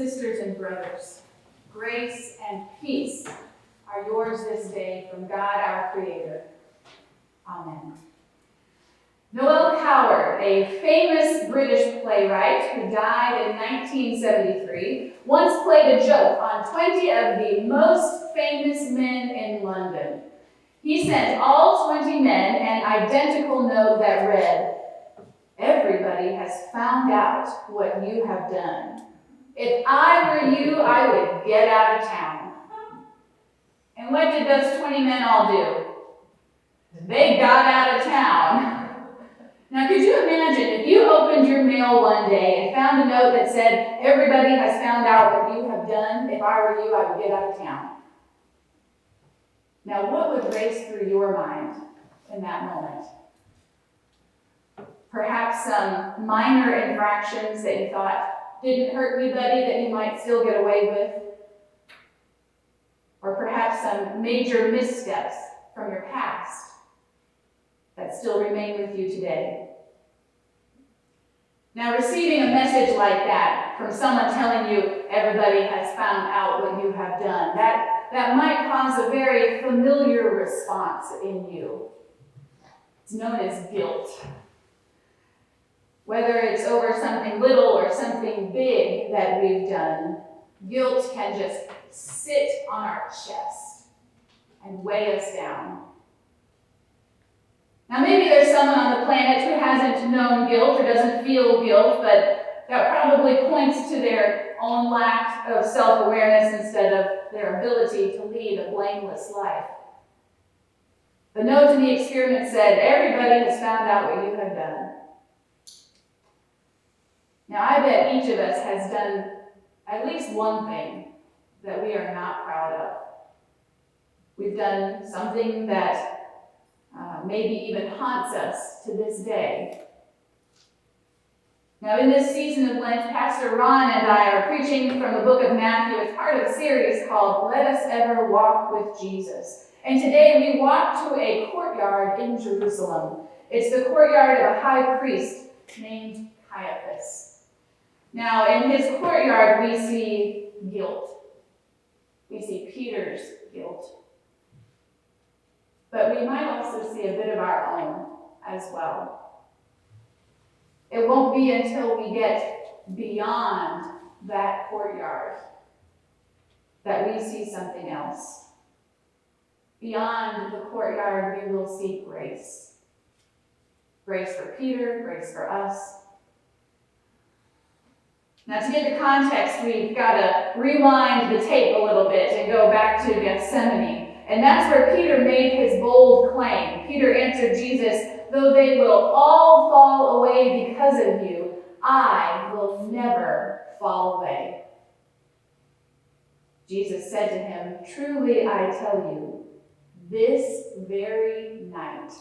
Sisters and brothers, grace and peace are yours this day from God our Creator. Amen. Noel Coward, a famous British playwright who died in 1973, once played a joke on 20 of the most famous men in London. He sent all 20 men an identical note that read, "Everybody has found out what you have done. If I were you, I would get out of town." And what did those 20 men all do? They got out of town. Now, could you imagine if you opened your mail one day and found a note that said, "Everybody has found out what you have done. If I were you, I would get out of town"? Now, what would race through your mind in that moment? Perhaps some minor infractions that you thought didn't hurt anybody that you might still get away with. Or perhaps some major missteps from your past that still remain with you today. Now, receiving a message like that from someone telling you everybody has found out what you have done, that might cause a very familiar response in you. It's known as guilt. Whether it's over something little or something big that we've done, guilt can just sit on our chest and weigh us down. Now, maybe there's someone on the planet who hasn't known guilt or doesn't feel guilt, but that probably points to their own lack of self-awareness instead of their ability to lead a blameless life. The note in the experiment said, "Everybody has found out what you have done." Now, I bet each of us has done at least one thing that we are not proud of. We've done something that maybe even haunts us to this day. Now, in this season of Lent, Pastor Ron and I are preaching from the book of Matthew as part of a series called Let Us Ever Walk with Jesus. And today we walk to a courtyard in Jerusalem. It's the courtyard of a high priest named Caiaphas. Now, in his courtyard, we see guilt. We see Peter's guilt. But we might also see a bit of our own as well. It won't be until we get beyond that courtyard that we see something else. Beyond the courtyard, we will see grace. Grace for Peter, grace for us. Now, to get the context, we've got to rewind the tape a little bit and go back to Gethsemane. And that's where Peter made his bold claim. Peter answered Jesus, "Though they will all fall away because of you, I will never fall away." Jesus said to him, "Truly I tell you, this very night,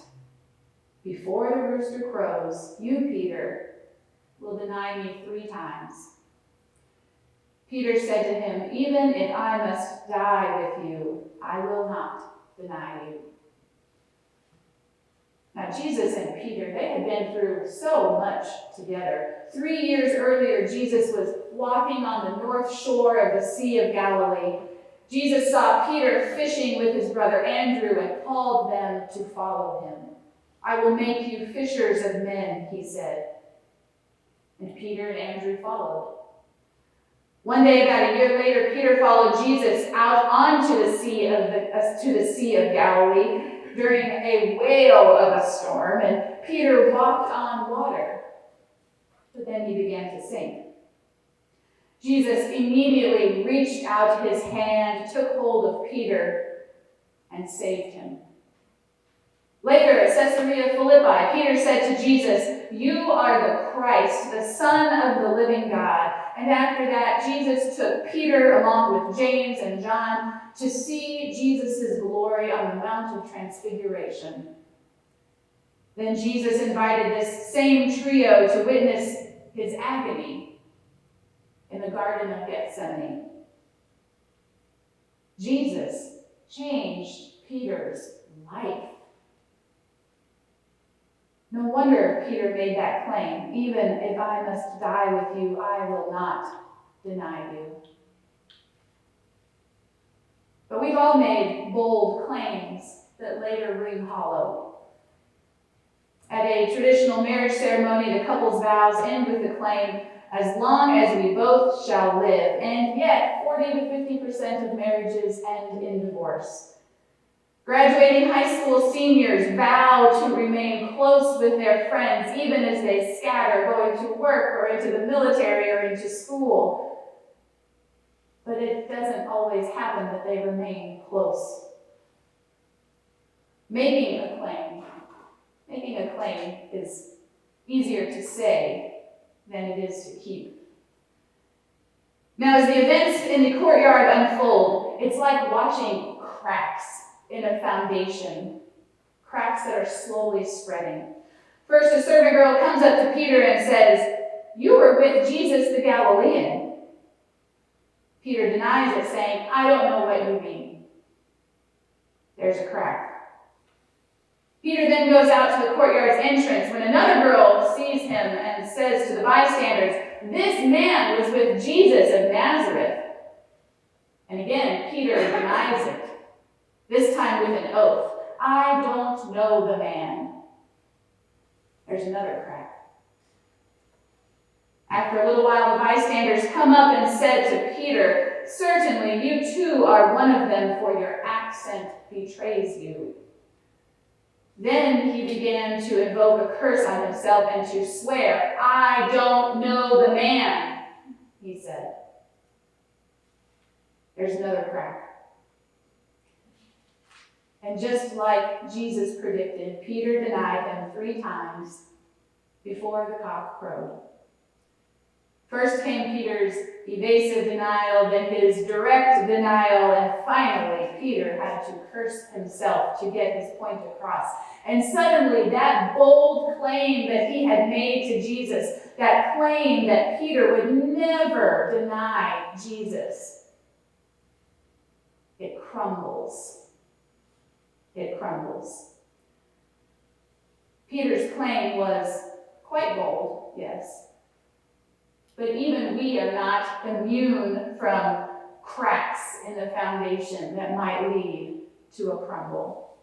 before the rooster crows, you, Peter, will deny me 3 times. Peter said to him, "Even if I must die with you, I will not deny you." Now, Jesus and Peter, they had been through so much together. 3 years earlier, Jesus was walking on the north shore of the Sea of Galilee. Jesus saw Peter fishing with his brother Andrew and called them to follow him. "I will make you fishers of men," he said. And Peter and Andrew followed. One day, about a year later, Peter followed Jesus out onto the Sea of Galilee during a whale of a storm, and Peter walked on water, but then he began to sink. Jesus immediately reached out his hand, took hold of Peter, and saved him. Later, at Caesarea Philippi, Peter said to Jesus, "You are the Christ, the Son of the living God." And after that, Jesus took Peter along with James and John to see Jesus' glory on the Mount of Transfiguration. Then Jesus invited this same trio to witness his agony in the Garden of Gethsemane. Jesus changed Peter's life. No wonder Peter made that claim, "Even if I must die with you, I will not deny you. But we've all made bold claims that later ring hollow. At a traditional marriage ceremony, the couple's vows end with the claim, "As long as we both shall live," and yet 40 to 50% of marriages end in divorce. Graduating high school seniors vow to remain close with their friends even as they scatter, going to work or into the military or into school. But it doesn't always happen that they remain close. Making a claim is easier to say than it is to keep. Now, as the events in the courtyard unfold, it's like watching cracks in a foundation, cracks that are slowly spreading. First, a servant girl comes up to Peter and says, "You were with Jesus the Galilean." Peter denies it, saying, "I don't know what you mean." There's a crack. Peter then goes out to the courtyard's entrance when another girl sees him and says to the bystanders, "This man was with Jesus of Nazareth." And again, Peter denies it, this time with an oath. "I don't know the man." There's another crack. After a little while, the bystanders come up and said to Peter, "Certainly you too are one of them, for your accent betrays you." Then he began to invoke a curse on himself and to swear, "I don't know the man," he said. There's another crack. And just like Jesus predicted, Peter denied him 3 times before the cock crowed. First came Peter's evasive denial, then his direct denial, and finally Peter had to curse himself to get his point across. And suddenly that bold claim that he had made to Jesus, that claim that Peter would never deny Jesus, it crumbles. It crumbles. Peter's claim was quite bold, yes. But even we are not immune from cracks in the foundation that might lead to a crumble.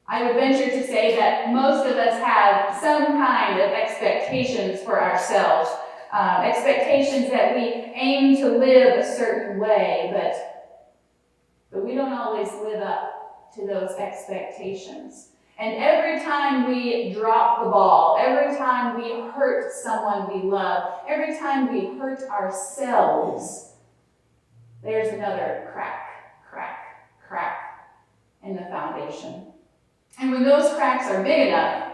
I would venture to say that most of us have some kind of expectations for ourselves, expectations that we aim to live a certain way, but we don't always live up to those expectations. And every time we drop the ball, every time we hurt someone we love, every time we hurt ourselves, there's another crack in the foundation. And when those cracks are big enough,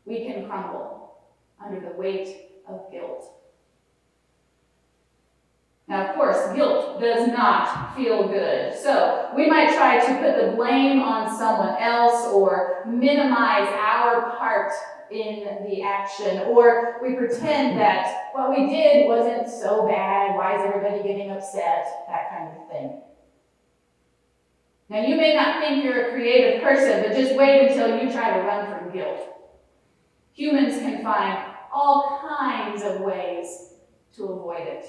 we can crumble under the weight of guilt. Now, of course, guilt does not feel good. So we might try to put the blame on someone else or minimize our part in the action, or we pretend that what we did wasn't so bad. Why is everybody getting upset? That kind of thing. Now, you may not think you're a creative person, but just wait until you try to run from guilt. Humans can find all kinds of ways to avoid it.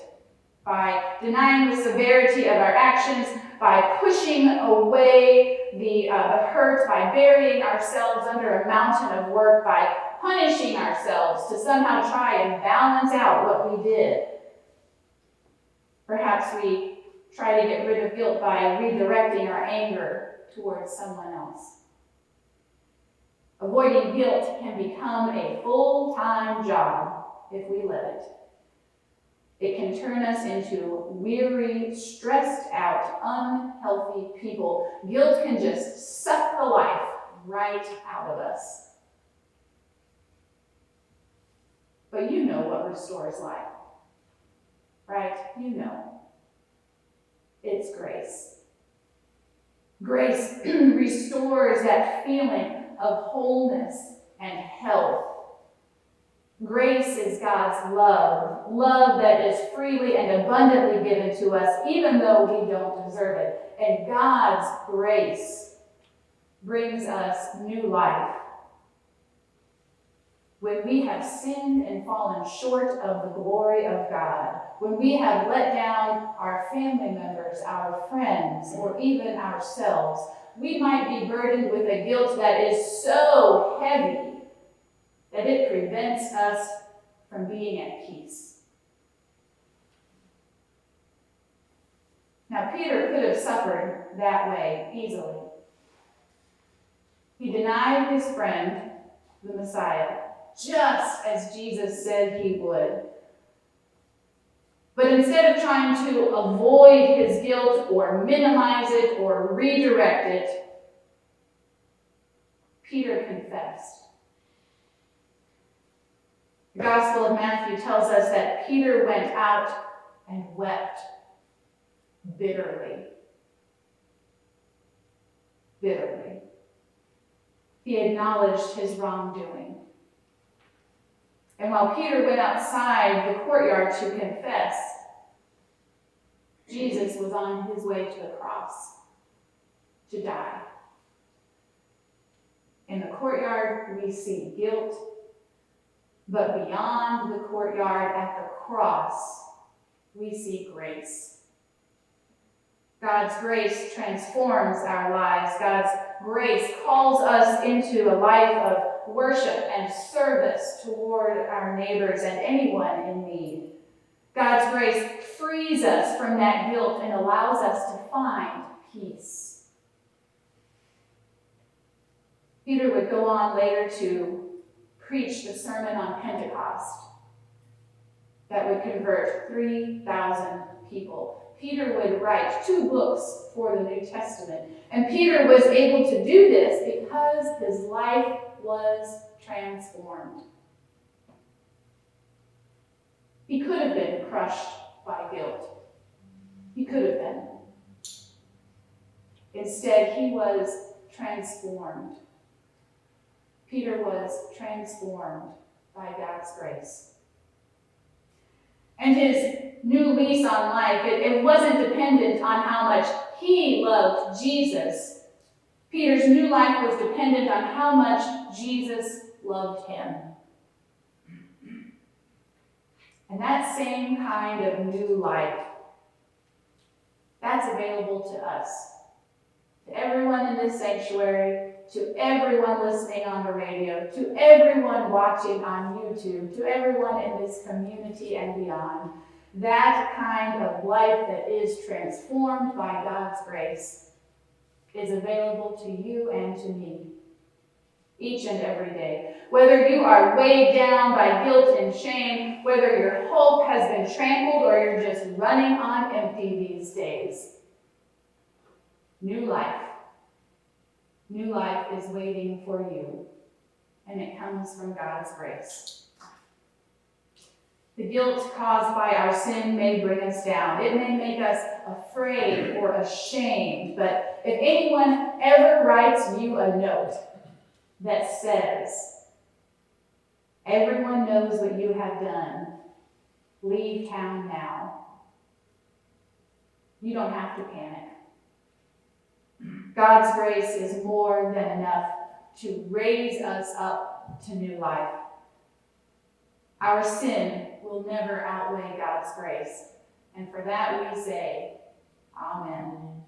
By denying the severity of our actions, by pushing away the hurt, by burying ourselves under a mountain of work, by punishing ourselves to somehow try and balance out what we did. Perhaps we try to get rid of guilt by redirecting our anger towards someone else. Avoiding guilt can become a full-time job if we let it. It can turn us into weary, stressed out, unhealthy people. Guilt can just suck the life right out of us. But you know what restores life, right? You know. It's grace. Grace restores that feeling of wholeness and health. Grace is God's love that is freely and abundantly given to us, even though we don't deserve it. And God's grace brings us new life. when we have sinned and fallen short of the glory of God, when we have let down our family members, our friends, or even ourselves, we might be burdened with a guilt that is so heavy that it prevents us from being at peace. Now, Peter could have suffered that way easily. He denied his friend, the Messiah, just as Jesus said he would. But instead of trying to avoid his guilt or minimize it or redirect it, Peter confessed. The Gospel of Matthew tells us that Peter went out and wept bitterly. Bitterly. He acknowledged his wrongdoing. And while Peter went outside the courtyard to confess, Jesus was on his way to the cross to die. In the courtyard, we see guilt, but beyond the courtyard at the cross, we see grace. God's grace transforms our lives. God's grace calls us into a life of worship and service toward our neighbors and anyone in need. God's grace frees us from that guilt and allows us to find peace. Peter would go on later to preach the sermon on Pentecost that would convert 3,000 people. Peter would write 2 books for the New Testament. And Peter was able to do this because his life was transformed. He could have been crushed by guilt. He could have been. Instead, he was transformed. Peter was transformed by God's grace. And his new lease on life, it wasn't dependent on how much he loved Jesus. Peter's new life was dependent on how much Jesus loved him. And that same kind of new life, that's available to us, to everyone in this sanctuary, to everyone listening on the radio, to everyone watching on YouTube, to everyone in this community and beyond. That kind of life that is transformed by God's grace is available to you and to me each and every day. Whether you are weighed down by guilt and shame, whether your hope has been trampled or you're just running on empty these days, new life is waiting for you, and it comes from God's grace. The guilt caused by our sin may bring us down. It may make us afraid or ashamed, but if anyone ever writes you a note that says, "Everyone knows what you have done. Leave town now," you don't have to panic. God's grace is more than enough to raise us up to new life. Our sin will never outweigh God's grace, and for that we say, Amen.